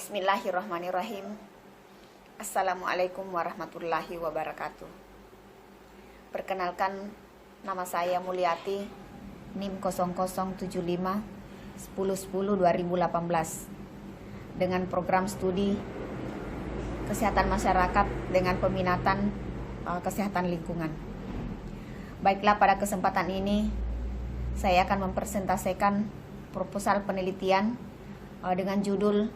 Bismillahirrahmanirrahim. Assalamualaikum warahmatullahi wabarakatuh. Perkenalkan, nama saya Mulyati, NIM 0075 10/10/2018 dengan program studi kesehatan masyarakat dengan peminatan kesehatan lingkungan. Baiklah, pada kesempatan ini saya akan mempresentasikan proposal penelitian dengan judul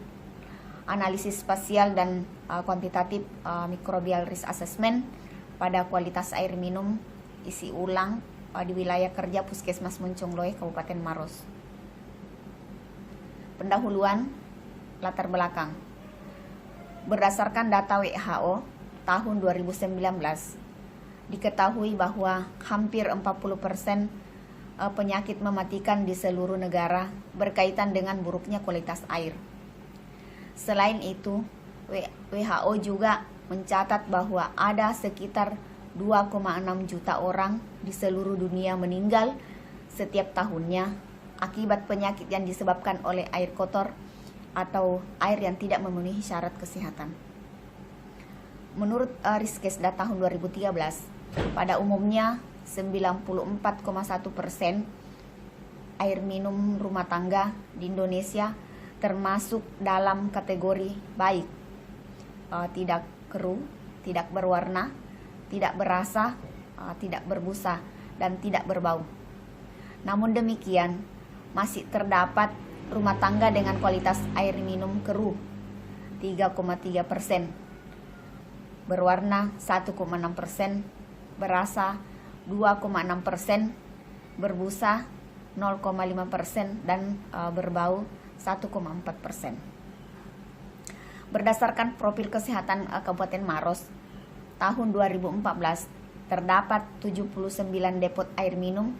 Analisis Spasial dan Kuantitatif Microbial Risk Assessment pada kualitas air minum isi ulang di wilayah kerja Puskesmas Moncongloe, Kabupaten Maros. Pendahuluan, latar belakang. Berdasarkan data WHO tahun 2019, diketahui bahwa hampir 40% penyakit mematikan di seluruh negara berkaitan dengan buruknya kualitas air. Selain itu, WHO juga mencatat bahwa ada sekitar 2,6 juta orang di seluruh dunia meninggal setiap tahunnya akibat penyakit yang disebabkan oleh air kotor atau air yang tidak memenuhi syarat kesehatan. Menurut Riskesda tahun 2013, pada umumnya 94,1% air minum rumah tangga di Indonesia termasuk dalam kategori baik, tidak keruh, tidak berwarna, tidak berasa, tidak berbusa, dan tidak berbau. Namun demikian, masih terdapat rumah tangga dengan kualitas air minum keruh 3,3%, berwarna 1,6%, berasa 2,6%, berbusa 0,5%, dan berbau 1,4%. Berdasarkan profil kesehatan Kabupaten Maros tahun 2014, terdapat 79 depot air minum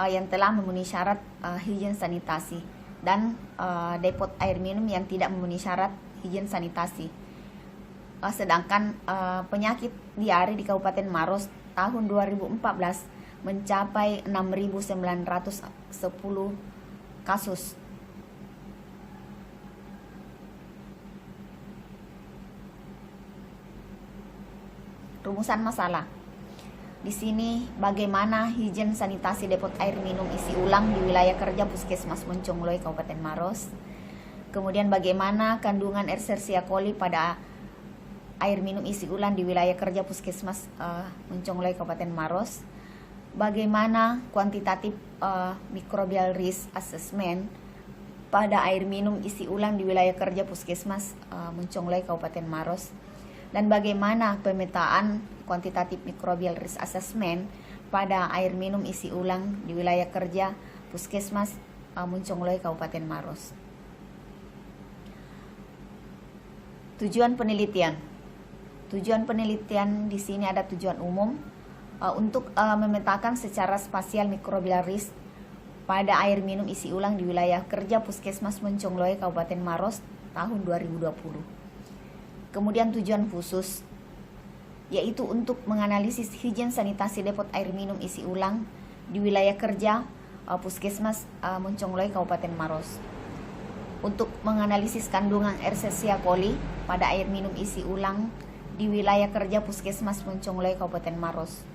yang telah memenuhi syarat higien sanitasi dan depot air minum yang tidak memenuhi syarat higien sanitasi. Sedangkan penyakit diare di Kabupaten Maros tahun 2014 mencapai 6.910 kasus. Rumusan masalah. Di sini bagaimana higien sanitasi depot air minum isi ulang di wilayah kerja Puskesmas Moncongloe, Kabupaten Maros. Kemudian bagaimana kandungan Escherichia coli pada air minum isi ulang di wilayah kerja Puskesmas Moncongloe, Kabupaten Maros. Bagaimana kuantitatif microbial risk assessment pada air minum isi ulang di wilayah kerja Puskesmas Moncongloe, Kabupaten Maros. Dan bagaimana pemetaan kuantitatif microbial risk assessment pada air minum isi ulang di wilayah kerja Puskesmas Moncongloe, Kabupaten Maros. Tujuan penelitian. Tujuan penelitian di sini ada tujuan umum untuk memetakan secara spasial microbial risk pada air minum isi ulang di wilayah kerja Puskesmas Moncongloe, Kabupaten Maros tahun 2020. Kemudian tujuan khusus, yaitu untuk menganalisis higien sanitasi depot air minum isi ulang di wilayah kerja Puskesmas Moncongloe, Kabupaten Maros. Untuk menganalisis kandungan Escherichia coli pada air minum isi ulang di wilayah kerja Puskesmas Moncongloe, Kabupaten Maros.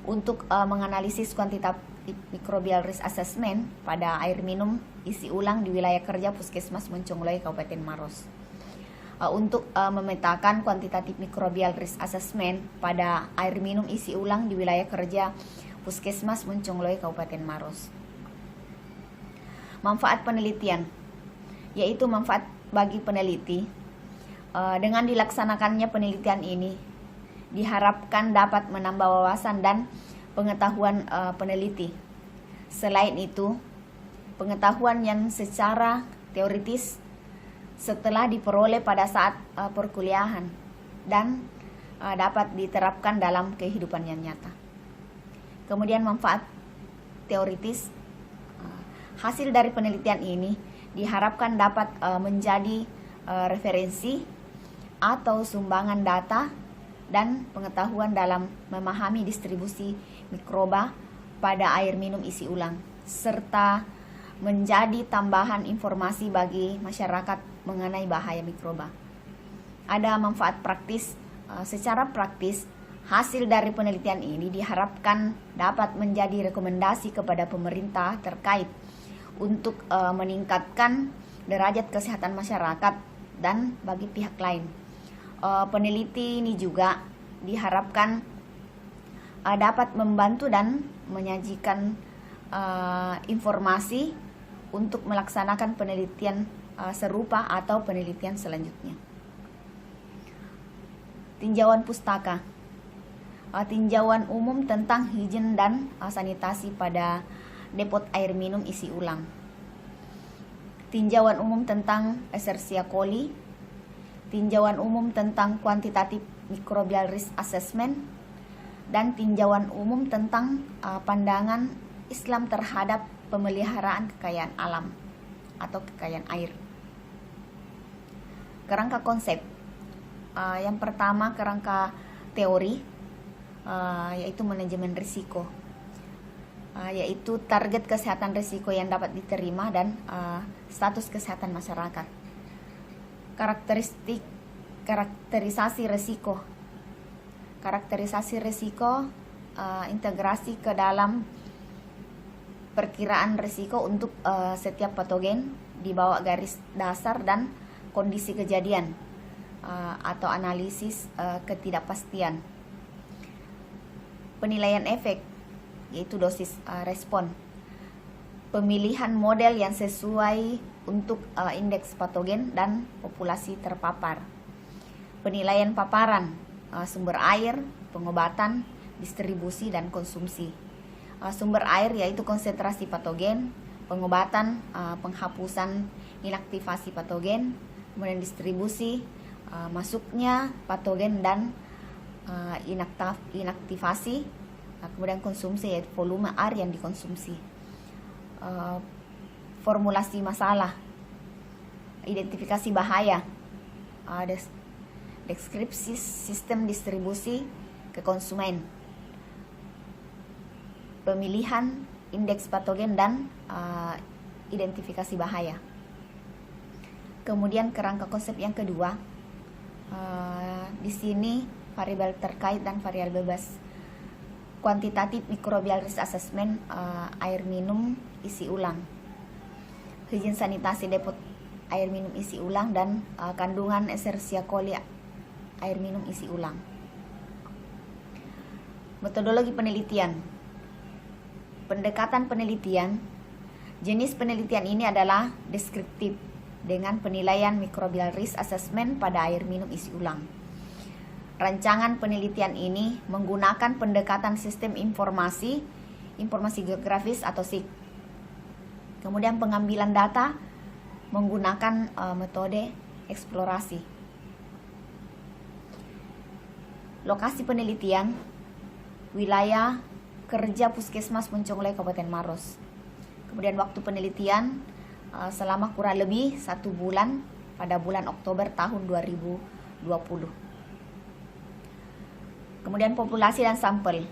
Untuk menganalisis kuantitatif microbial risk assessment pada air minum isi ulang di wilayah kerja Puskesmas Moncongloe, Kabupaten Maros. Untuk memetakan kuantitatif microbial risk assessment pada air minum isi ulang di wilayah kerja Puskesmas Moncongloe, Kabupaten Maros. Manfaat penelitian, yaitu manfaat bagi peneliti. Dengan dilaksanakannya penelitian ini, diharapkan dapat menambah wawasan dan pengetahuan peneliti. Selain itu, pengetahuan yang secara teoritis setelah diperoleh pada saat perkuliahan dan dapat diterapkan dalam kehidupan yang nyata. Kemudian manfaat teoritis, hasil dari penelitian ini diharapkan dapat menjadi referensi atau sumbangan data dan pengetahuan dalam memahami distribusi mikroba pada air minum isi ulang serta menjadi tambahan informasi bagi masyarakat mengenai bahaya mikroba. Ada manfaat praktis. Secara praktis, hasil dari penelitian ini diharapkan dapat menjadi rekomendasi kepada pemerintah terkait untuk meningkatkan derajat kesehatan masyarakat dan bagi pihak lain. Peneliti ini juga diharapkan dapat membantu dan menyajikan informasi untuk melaksanakan penelitian serupa atau penelitian selanjutnya. Tinjauan pustaka. Tinjauan umum tentang higien dan sanitasi pada depot air minum isi ulang. Tinjauan umum tentang Escherichia coli. Tinjauan umum tentang quantitative microbial risk assessment. Dan tinjauan umum tentang pandangan Islam terhadap pemeliharaan kekayaan alam atau kekayaan air. Kerangka konsep. Yang pertama, kerangka teori, yaitu manajemen risiko, yaitu target kesehatan risiko yang dapat diterima dan status kesehatan masyarakat. Karakterisasi risiko. Karakterisasi risiko integrasi ke dalam perkiraan risiko untuk setiap patogen di bawah garis dasar dan kondisi kejadian atau analisis ketidakpastian. Penilaian efek, yaitu dosis respon. Pemilihan model yang sesuai untuk indeks patogen dan populasi terpapar. Penilaian paparan, sumber air, pengobatan, distribusi, dan konsumsi. Sumber air yaitu konsentrasi patogen, pengobatan, penghapusan inaktivasi patogen, kemudian distribusi, masuknya patogen dan inaktivasi, kemudian konsumsi yaitu volume air yang dikonsumsi. Formulasi masalah, identifikasi bahaya, deskripsi sistem distribusi ke konsumen, pemilihan indeks patogen dan identifikasi bahaya. Kemudian kerangka konsep yang kedua, di sini variabel terkait dan variabel bebas. Quantitative microbial risk assessment, air minum isi ulang. Higien sanitasi depot air minum isi ulang dan kandungan Escherichia coli air minum isi ulang. Metodologi penelitian. Pendekatan penelitian. Jenis penelitian ini adalah deskriptif dengan penilaian microbial risk assessment pada air minum isi ulang. Rancangan penelitian ini menggunakan pendekatan sistem informasi geografis atau SIG. Kemudian pengambilan data menggunakan metode eksplorasi. Lokasi penelitian, wilayah kerja Puskesmas Moncongloe Kabupaten Maros. Kemudian waktu penelitian selama kurang lebih 1 bulan pada bulan Oktober tahun 2020. Kemudian populasi dan sampel.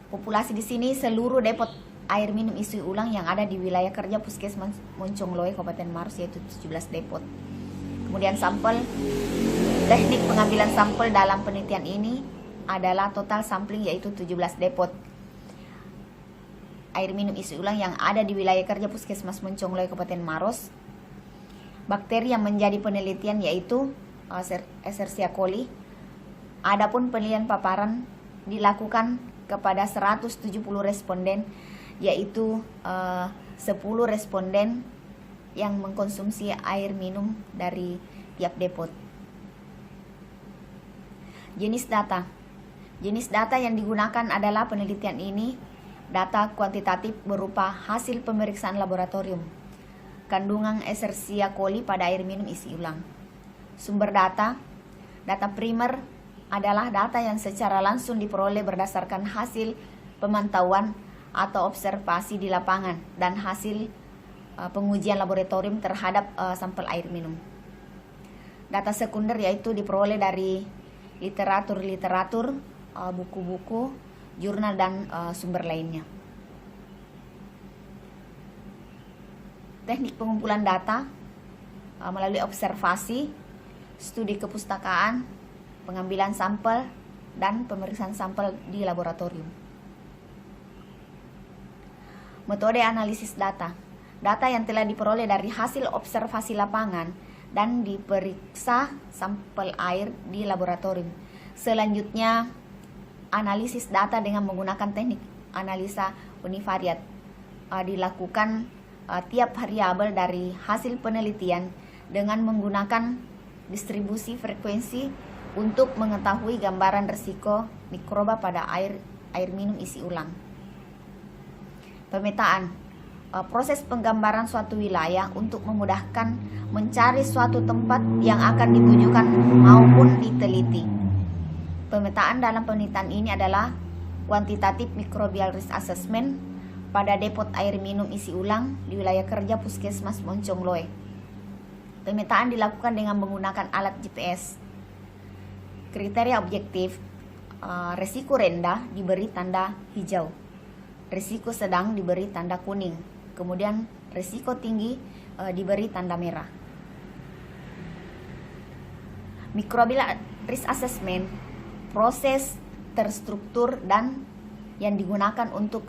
Populasi di sini seluruh depot air minum isi ulang yang ada di wilayah kerja Puskesmas Moncongloe Kabupaten Maros, yaitu 17 depot. Kemudian sampel. Teknik pengambilan sampel dalam penelitian ini adalah total sampling, yaitu 17 depot air minum isi ulang yang ada di wilayah kerja Puskesmas Moncongloe Kabupaten Maros. Bakteri yang menjadi penelitian yaitu Escherichia coli. Adapun penelitian paparan dilakukan kepada 170 responden, yaitu 10 responden yang mengkonsumsi air minum dari tiap depot. Jenis data. Jenis data yang digunakan adalah penelitian ini data kuantitatif berupa hasil pemeriksaan laboratorium, kandungan Escherichia coli pada air minum isi ulang. Sumber data. Data primer adalah data yang secara langsung diperoleh berdasarkan hasil pemantauan atau observasi di lapangan dan hasil pengujian laboratorium terhadap sampel air minum. Data sekunder yaitu diperoleh dari literatur, buku-buku, jurnal, dan sumber lainnya. teknik pengumpulan data melalui observasi, studi kepustakaan, pengambilan sampel, dan pemeriksaan sampel di laboratorium. Metode analisis data. Data yang telah diperoleh dari hasil observasi lapangan dan diperiksa sampel air di laboratorium. Selanjutnya, analisis data dengan menggunakan teknik analisa univariat dilakukan tiap variabel dari hasil penelitian dengan menggunakan distribusi frekuensi untuk mengetahui gambaran risiko mikroba pada air minum isi ulang. Pemetaan. Proses penggambaran suatu wilayah untuk memudahkan mencari suatu tempat yang akan ditujukan maupun diteliti. Pemetaan dalam penelitian ini adalah quantitative microbial risk assessment pada depot air minum isi ulang di wilayah kerja Puskesmas Moncongloe. Pemetaan dilakukan dengan menggunakan alat GPS. Kriteria objektif, risiko rendah diberi tanda hijau, risiko sedang diberi tanda kuning, kemudian risiko tinggi diberi tanda merah. Microbial risk assessment, proses terstruktur dan yang digunakan untuk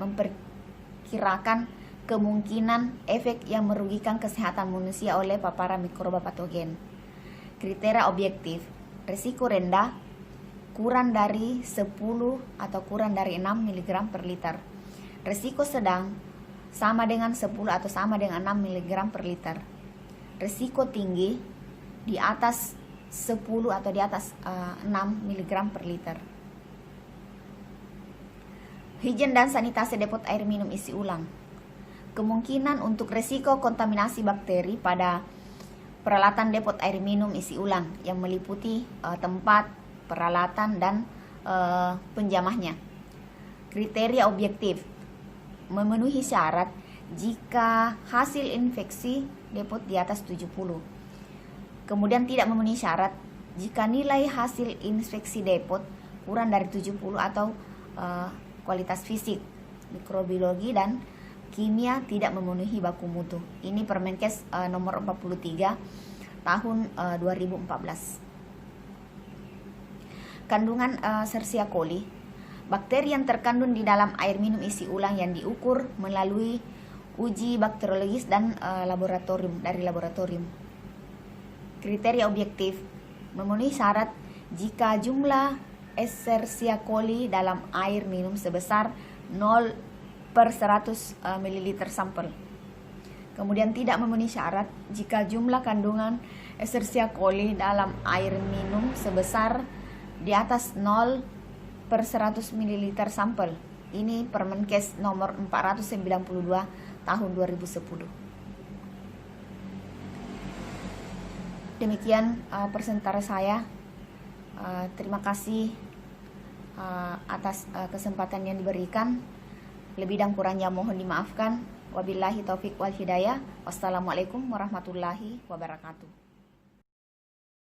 memperkirakan kemungkinan efek yang merugikan kesehatan manusia oleh paparan mikroba patogen. Kriteria objektif, risiko rendah, kurang dari 10 atau kurang dari 6 mg per liter. Risiko sedang, sama dengan 10 atau sama dengan 6 mg per liter. Risiko tinggi, di atas 10 atau di atas 6 mg per liter. Higien dan sanitasi depot air minum isi ulang. Kemungkinan untuk risiko kontaminasi bakteri pada peralatan depot air minum isi ulang yang meliputi tempat, peralatan, dan penjamahnya. Kriteria objektif, memenuhi syarat jika hasil infeksi depot di atas 70. Kemudian tidak memenuhi syarat jika nilai hasil infeksi depot kurang dari 70 atau kualitas fisik, mikrobiologi, dan kimia tidak memenuhi baku mutu. Ini Permenkes nomor 43 tahun 2014. Kandungan Escherichia coli, bakteri yang terkandung di dalam air minum isi ulang yang diukur melalui uji bakteriologis dan laboratorium. Kriteria objektif, memenuhi syarat jika jumlah Escherichia coli dalam air minum sebesar 0/100 ml sampel. Kemudian tidak memenuhi syarat jika jumlah kandungan Escherichia coli dalam air minum sebesar di atas 0/100 ml sampel. Ini Permenkes nomor 492 tahun 2010. Demikian presentasi saya. Terima kasih atas kesempatan yang diberikan. Lebih dan kurangnya mohon dimaafkan. Wabillahi taufik wal hidayah. Wassalamualaikum warahmatullahi wabarakatuh.